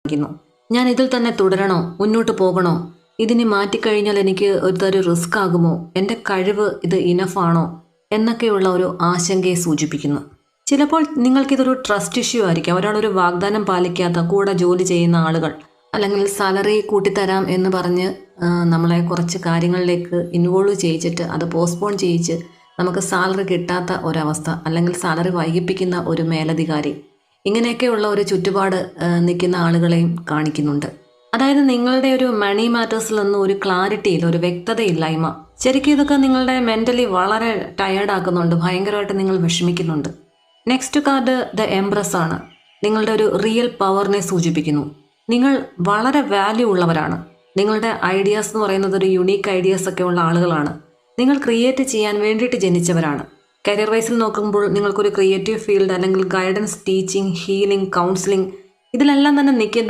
കാണിക്കുന്നു. ഞാൻ ഇതിൽ തന്നെ തുടരണോ, മുന്നോട്ട് പോകണോ, ഇതിനെ മാറ്റിക്കഴിഞ്ഞാൽ എനിക്ക് ഒരു റിസ്ക് ആകുമോ, എൻ്റെ കഴിവ് ഇത് ഇനഫാണോ എന്നൊക്കെയുള്ള ഒരു ആശങ്കയെ സൂചിപ്പിക്കുന്നു. ചിലപ്പോൾ നിങ്ങൾക്കിതൊരു ട്രസ്റ്റ് ഇഷ്യൂ ആയിരിക്കാം. ഒരാളൊരു വാഗ്ദാനം പാലിക്കാത്ത കൂടെ ജോലി ചെയ്യുന്ന ആളുകൾ, അല്ലെങ്കിൽ സാലറി കൂട്ടിത്തരാം എന്ന് പറഞ്ഞ് നമ്മളെ കുറച്ച് കാര്യങ്ങളിലേക്ക് ഇൻവോൾവ് ചെയ്യിച്ചിട്ട് അത് പോസ്റ്റ്പോൺ ചെയ്യിച്ച് നമുക്ക് സാലറി കിട്ടാത്ത ഒരവസ്ഥ, അല്ലെങ്കിൽ സാലറി വൈകിപ്പിക്കുന്ന ഒരു മേലധികാരി, ഇങ്ങനെയൊക്കെയുള്ള ഒരു ചുറ്റുപാട് നിൽക്കുന്ന ആളുകളെയും കാണിക്കുന്നുണ്ട്. അതായത് നിങ്ങളുടെ ഒരു മണി മാറ്റേഴ്സിലൊന്നും ഒരു ക്ലാരിറ്റിയില്ല, ഒരു വ്യക്തതയില്ലായ്മ. ശരിക്കും ഇതൊക്കെ നിങ്ങളുടെ മെൻ്റലി വളരെ ടയേർഡാക്കുന്നുണ്ട്, ഭയങ്കരമായിട്ട് നിങ്ങൾ വിഷമിക്കുന്നുണ്ട്. നെക്സ്റ്റ് കാർഡ് ദ എംപ്രസ് ആണ്. നിങ്ങളുടെ ഒരു റിയൽ പവറിനെ സൂചിപ്പിക്കുന്നു. നിങ്ങൾ വളരെ വാല്യൂ ഉള്ളവരാണ്. നിങ്ങളുടെ ഐഡിയാസ് എന്ന് പറയുന്നത് ഒരു യുണീക്ക് ഐഡിയാസ് ഒക്കെ ഉള്ള ആളുകളാണ്. നിങ്ങൾ ക്രിയേറ്റ് ചെയ്യാൻ വേണ്ടിയിട്ട് ജനിച്ചവരാണ്. കരിയർ വൈസിൽ നോക്കുമ്പോൾ നിങ്ങൾക്കൊരു ക്രിയേറ്റീവ് ഫീൽഡ്, അല്ലെങ്കിൽ ഗൈഡൻസ്, ടീച്ചിങ്, ഹീലിംഗ്, കൗൺസിലിംഗ്, ഇതിലെല്ലാം തന്നെ നിൽക്കുന്ന